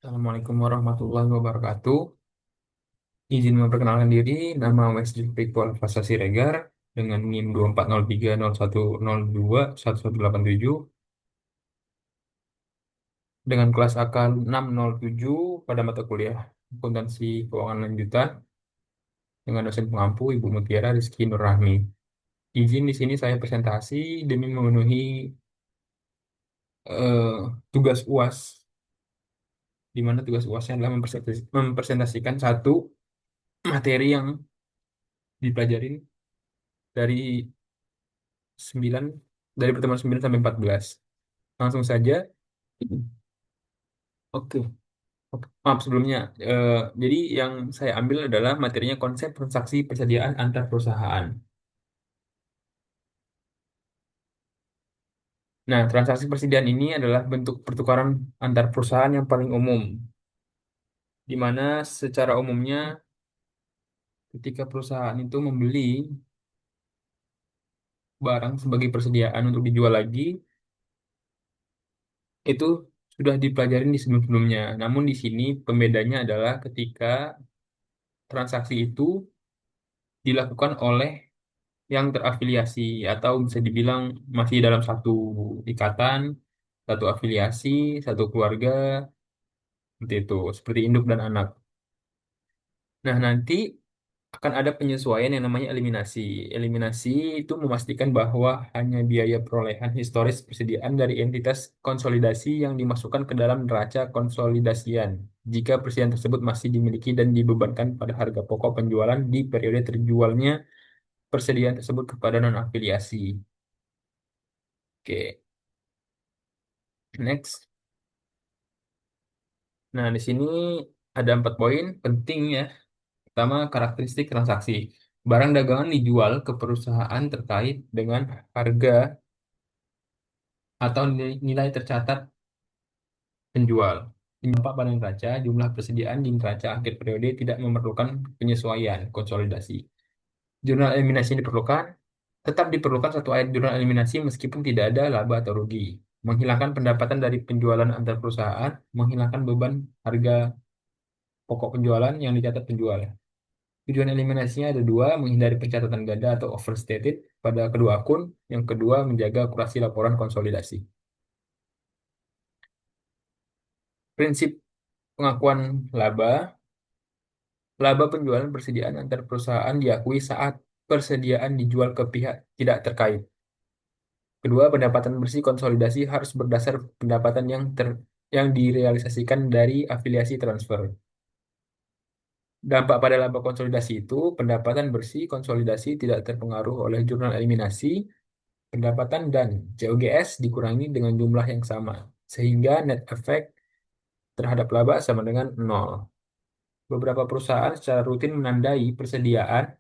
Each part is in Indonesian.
Assalamualaikum warahmatullahi wabarakatuh. Izin memperkenalkan diri, nama Wesley Fikwal Fasa Siregar dengan NIM 240301021187 dengan kelas AK 607 pada mata kuliah Akuntansi Keuangan Lanjutan dengan dosen pengampu Ibu Mutiara Rizky Nurrahmi. Izin di sini saya presentasi demi memenuhi tugas UAS, di mana tugas UASnya adalah mempresentasikan satu materi yang dipelajarin dari 9 dari pertemuan 9 sampai 14. Langsung saja. Oke. Oke. Maaf sebelumnya. Eh, jadi yang saya ambil adalah materinya konsep transaksi persediaan antar perusahaan. Nah, transaksi persediaan ini adalah bentuk pertukaran antar perusahaan yang paling umum, di mana secara umumnya ketika perusahaan itu membeli barang sebagai persediaan untuk dijual lagi, itu sudah dipelajarin di sebelum-sebelumnya. Namun di sini pembedanya adalah ketika transaksi itu dilakukan oleh yang terafiliasi atau bisa dibilang masih dalam satu ikatan, satu afiliasi, satu keluarga, seperti itu, seperti induk dan anak. Nah, nanti akan ada penyesuaian yang namanya eliminasi. Eliminasi itu memastikan bahwa hanya biaya perolehan historis persediaan dari entitas konsolidasi yang dimasukkan ke dalam neraca konsolidasian. Jika persediaan tersebut masih dimiliki dan dibebankan pada harga pokok penjualan di periode terjualnya persediaan tersebut kepada non-afiliasi. Oke, next. Nah, di sini ada 4 poin penting ya. Pertama, karakteristik transaksi. Barang dagangan dijual ke perusahaan terkait dengan harga atau nilai tercatat penjual. Dampak pada neraca, jumlah persediaan di neraca akhir periode tidak memerlukan penyesuaian konsolidasi. Jurnal eliminasi diperlukan, tetap diperlukan satu ayat jurnal eliminasi meskipun tidak ada laba atau rugi. Menghilangkan pendapatan dari penjualan antar perusahaan, menghilangkan beban harga pokok penjualan yang dicatat penjual. Tujuan eliminasinya ada dua, menghindari pencatatan ganda atau overstated pada kedua akun. Yang kedua, menjaga akurasi laporan konsolidasi. Prinsip pengakuan laba. Laba penjualan persediaan antar perusahaan diakui saat persediaan dijual ke pihak tidak terkait. Kedua, pendapatan bersih konsolidasi harus berdasar pendapatan yang direalisasikan dari afiliasi transfer. Dampak pada laba konsolidasi itu, pendapatan bersih konsolidasi tidak terpengaruh oleh jurnal eliminasi, pendapatan dan COGS dikurangi dengan jumlah yang sama, sehingga net effect terhadap laba sama dengan nol. Beberapa perusahaan secara rutin menandai persediaan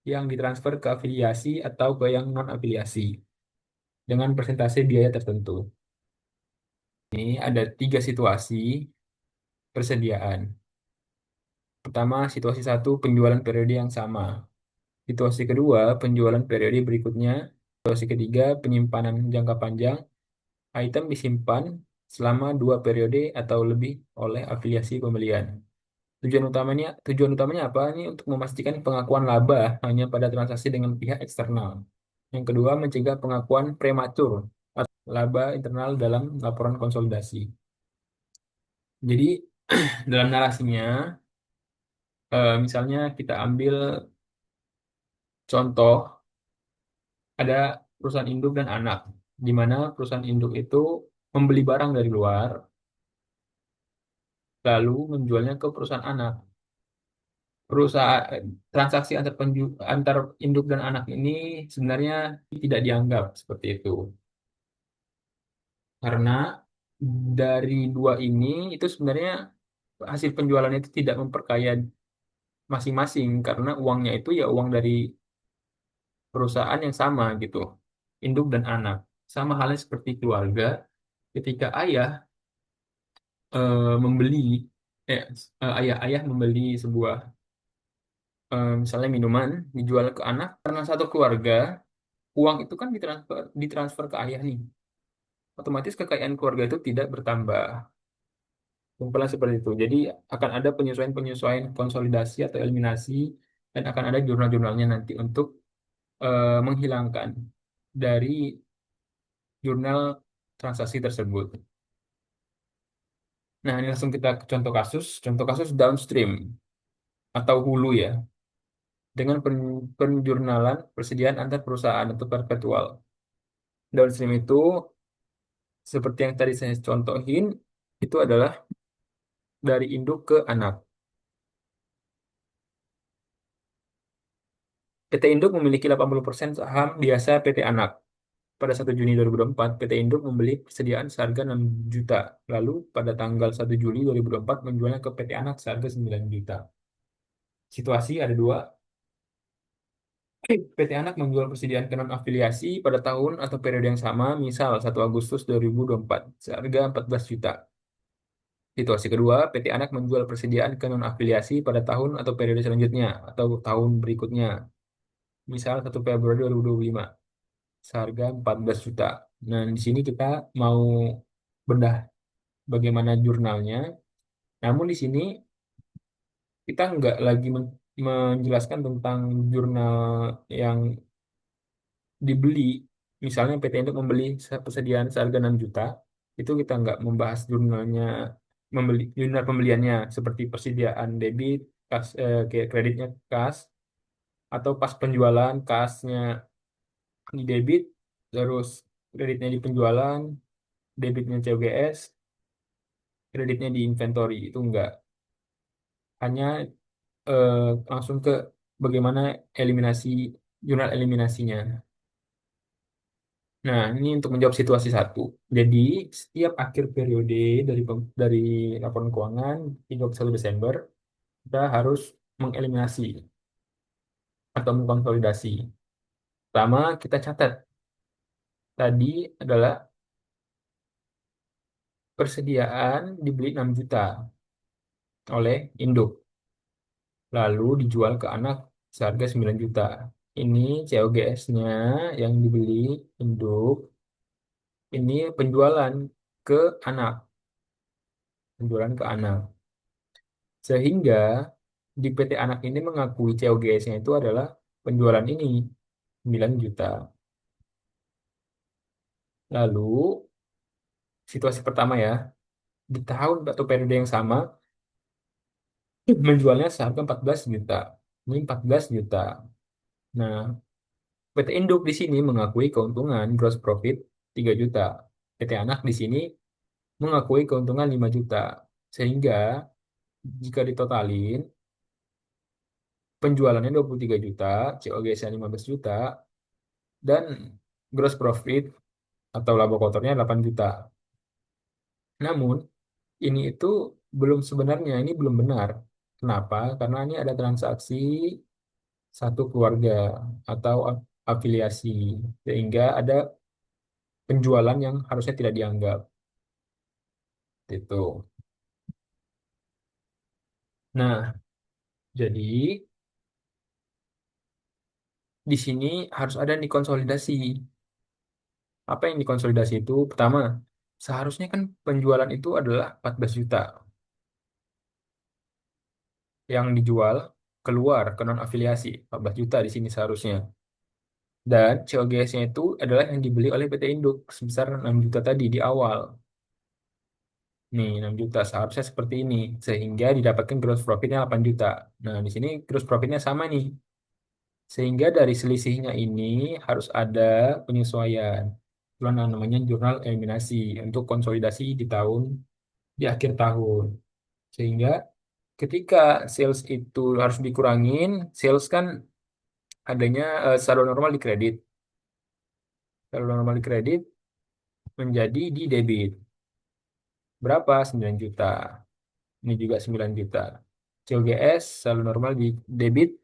yang ditransfer ke afiliasi atau ke yang non-afiliasi dengan persentase biaya tertentu. Ini ada 3 situasi persediaan. Pertama, situasi satu, penjualan periode yang sama. Situasi kedua, penjualan periode berikutnya. Situasi ketiga, penyimpanan jangka panjang. Item disimpan selama 2 periode atau lebih oleh afiliasi pembelian. Tujuan utamanya apa? Ini untuk memastikan pengakuan laba hanya pada transaksi dengan pihak eksternal. Yang kedua, mencegah pengakuan prematur atau laba internal dalam laporan konsolidasi. Jadi, dalam narasinya, misalnya kita ambil contoh, ada perusahaan induk dan anak, di mana perusahaan induk itu membeli barang dari luar, lalu menjualnya ke perusahaan anak. Perusahaan transaksi antar induk dan anak ini sebenarnya tidak dianggap seperti itu karena dari dua ini itu sebenarnya hasil penjualan itu tidak memperkaya masing-masing karena uangnya itu ya uang dari perusahaan yang sama gitu, induk dan anak. Sama halnya seperti keluarga, ketika membeli eh, ayah membeli sebuah misalnya minuman dijual ke anak karena satu keluarga, uang itu kan ditransfer ke ayah nih. Otomatis kekayaan keluarga itu tidak bertambah. Kumpulan seperti itu. Jadi akan ada penyesuaian-penyesuaian konsolidasi atau eliminasi dan akan ada jurnal-jurnalnya nanti untuk menghilangkan dari jurnal transaksi tersebut. Nah, ini langsung kita ke contoh kasus. Contoh kasus downstream atau hulu ya, dengan penjurnalan persediaan antar perusahaan atau perpetual. Downstream itu seperti yang tadi saya contohin, itu adalah dari induk ke anak. PT Induk memiliki 80% saham di Asa PT Anak. Pada 1 Juni 2024, PT Induk membeli persediaan seharga 6 juta. Lalu pada tanggal 1 Juli 2024 menjualnya ke PT Anak seharga 9 juta. Situasi ada dua. PT Anak menjual persediaan ke non-afiliasi pada tahun atau periode yang sama, misal 1 Agustus 2024, seharga 14 juta. Situasi kedua, PT Anak menjual persediaan ke non-afiliasi pada tahun atau periode selanjutnya, atau tahun berikutnya, misal 1 Februari 2025, seharga 14 juta. Nah, di sini kita mau bedah bagaimana jurnalnya, namun di sini kita nggak lagi menjelaskan tentang jurnal yang dibeli, misalnya PT Induk membeli persediaan seharga 6 juta, itu kita nggak membahas jurnalnya, jurnal pembeliannya seperti persediaan debit, kayak kreditnya kas, atau pas penjualan kasnya di debit, terus kreditnya di penjualan, debitnya COGS, kreditnya di inventory, itu enggak. Hanya eh, langsung ke bagaimana eliminasi, jurnal eliminasinya. Nah, ini untuk menjawab situasi satu. Jadi, setiap akhir periode dari laporan keuangan 31 Desember, kita harus mengeliminasi atau mengkonsolidasi. Pertama, kita catat. Tadi adalah persediaan dibeli 6 juta oleh induk, lalu dijual ke anak seharga 9 juta. Ini COGS-nya yang dibeli induk, ini penjualan ke anak, penjualan ke anak. Sehingga di PT Anak ini mengakui COGS-nya itu adalah penjualan ini 9 juta. Lalu situasi pertama ya, di tahun atau periode yang sama menjualnya seharga 14 juta. Ini 14 juta. Nah, PT Induk di sini mengakui keuntungan gross profit 3 juta. PT Anak di sini mengakui keuntungan 5 juta. Sehingga jika ditotalin penjualannya 23 juta, COGS-nya 15 juta, dan gross profit atau laba kotornya 8 juta. Namun, ini itu belum sebenarnya, ini belum benar. Kenapa? Karena ini ada transaksi satu keluarga atau afiliasi. Sehingga ada penjualan yang harusnya tidak dianggap. Itu. Nah, jadi di sini harus ada nih konsolidasi. Apa yang dikonsolidasi itu? Pertama, seharusnya kan penjualan itu adalah 14 juta yang dijual keluar ke non afiliasi 14 juta di sini seharusnya. Dan COGS-nya itu adalah yang dibeli oleh PT Induk sebesar 6 juta tadi di awal. Nih, 6 juta seharusnya seperti ini sehingga didapatkan gross profitnya 8 juta. Nah, di sini gross profitnya sama nih. Sehingga dari selisihnya ini harus ada penyesuaian. Itu namanya jurnal eliminasi untuk konsolidasi di akhir tahun. Sehingga ketika sales itu harus dikurangin, sales kan adanya saldo normal di kredit. Saldo normal di kredit menjadi di debit. Berapa? 9 juta. Ini juga 9 juta. COGS saldo normal di debit,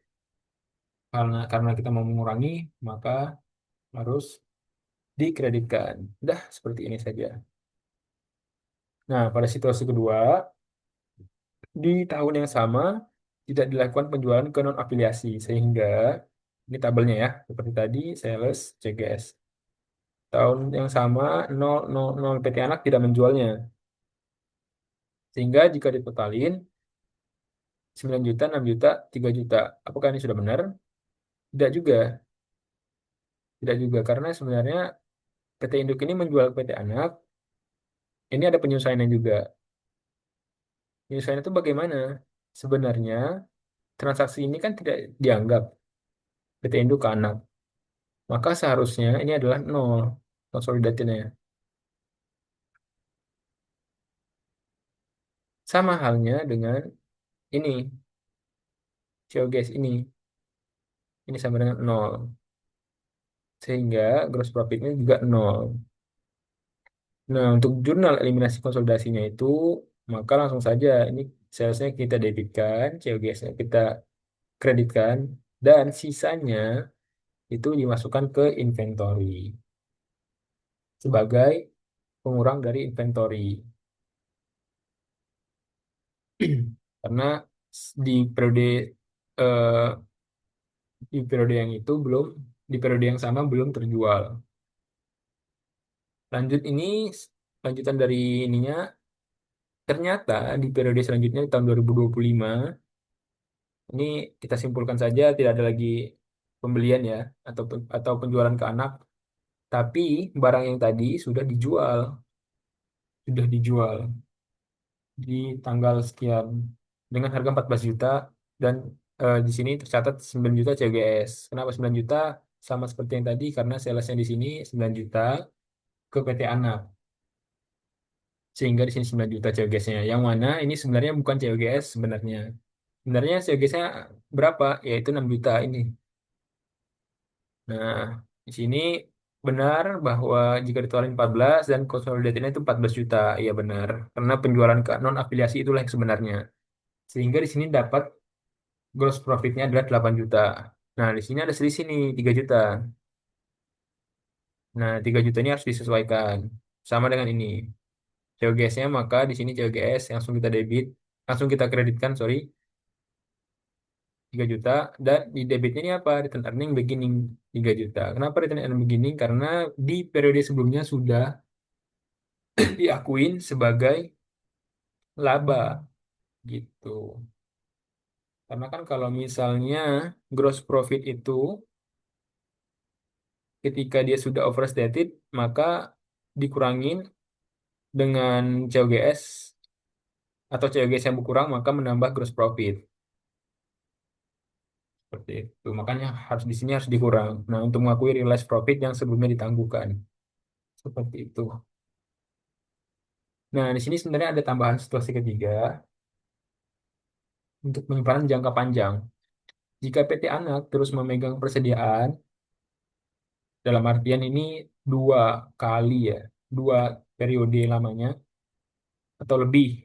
karena kita mau mengurangi, maka harus dikreditkan. Udah seperti ini saja. Nah, pada situasi kedua, di tahun yang sama tidak dilakukan penjualan ke non-afiliasi sehingga ini tabelnya ya, seperti tadi sales CGS. Tahun yang sama 000 PT Anak tidak menjualnya Sehingga jika ditotalin 9 juta, 6 juta, 3 juta. Apakah ini sudah benar? Tidak juga. Tidak juga. Karena sebenarnya PT induk ini menjual PT anak. Ini ada penyesuaian juga. Penyesuaian itu bagaimana? Sebenarnya transaksi ini kan tidak dianggap PT induk ke anak. Maka seharusnya ini adalah nol konsolidatnya. Sama halnya dengan ini, COGS ini. Ini sama dengan nol. Sehingga gross profitnya juga nol. Nah, untuk jurnal eliminasi konsolidasinya itu, maka langsung saja ini salesnya kita debitkan, COGS-nya kita kreditkan, dan sisanya itu dimasukkan ke inventory sebagai pengurang dari inventory. Karena di periode eh, di periode yang itu belum di periode yang sama belum terjual. Lanjut ini lanjutan dari ininya ternyata di periode selanjutnya di tahun 2025 ini kita simpulkan saja tidak ada lagi pembelian ya atau penjualan ke anak, tapi barang yang tadi sudah dijual di tanggal sekian dengan harga 14 juta dan di sini tercatat 9 juta CGS. Kenapa 9 juta? Sama seperti yang tadi karena salesnya di sini 9 juta ke PT Anak. Sehingga di sini 9 juta COGS-nya. Yang mana ini sebenarnya bukan COGS sebenarnya. Sebenarnya COGS-nya berapa? Yaitu 6 juta ini. Nah, di sini benar bahwa jika dikeluarin 14 dan konsolidatnya itu 14 juta. Iya benar. Karena penjualan ke non afiliasi itulah yang sebenarnya. Sehingga di sini dapat gross profitnya adalah 8 juta. Nah, di sini ada selisih nih 3 juta. Nah, 3 juta ini harus disesuaikan. Sama dengan ini. COGS-nya maka di sini COGS langsung kita debit, langsung kita kreditkan, sorry, 3 juta. Dan di debitnya ini apa? Return earning beginning 3 juta. Kenapa return earning beginning? Karena di periode sebelumnya sudah diakuin sebagai laba gitu. Karena kan kalau misalnya gross profit itu ketika dia sudah overstated, maka dikurangin dengan COGS atau COGS yang berkurang maka menambah gross profit. Seperti itu. Makanya harus di sini harus dikurang. Nah, untuk mengakui realized profit yang sebelumnya ditangguhkan. Seperti itu. Nah, di sini sebenarnya ada tambahan situasi ketiga untuk penyimpanan jangka panjang. Jika PT Anak terus memegang persediaan, dalam artian ini 2 kali ya, 2 periode lamanya, atau lebih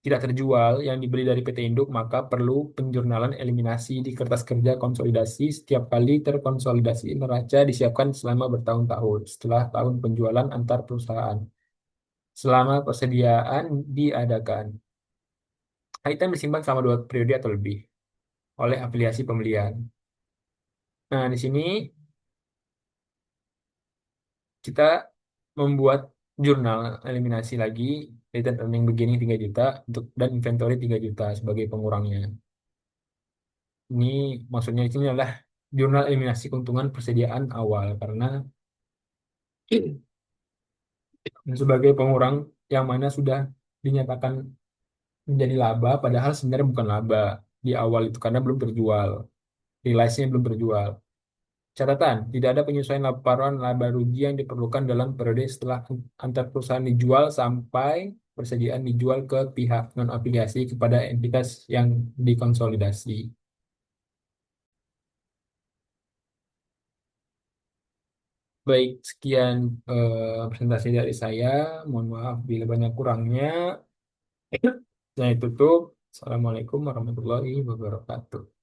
tidak terjual yang dibeli dari PT Induk, maka perlu penjurnalan eliminasi di kertas kerja konsolidasi setiap kali terkonsolidasi neraca disiapkan selama bertahun-tahun setelah tahun penjualan antar perusahaan. Selama persediaan diadakan. Item disimpan selama 2 periode atau lebih oleh afiliasi pembelian. Nah, di sini kita membuat jurnal eliminasi lagi, return earning beginning 3 juta untuk dan inventory 3 juta sebagai pengurangnya. Ini maksudnya ini adalah jurnal eliminasi keuntungan persediaan awal karena sebagai pengurang yang mana sudah dinyatakan menjadi laba padahal sebenarnya bukan laba di awal itu karena belum terjual, realize-nya belum terjual. Catatan, tidak ada penyesuaian laporan laba rugi yang diperlukan dalam periode setelah antar perusahaan dijual sampai persediaan dijual ke pihak non-afiliasi kepada entitas yang dikonsolidasi. Baik, sekian presentasi dari saya. Mohon maaf bila banyak kurangnya. Saya tutup. Assalamualaikum warahmatullahi wabarakatuh.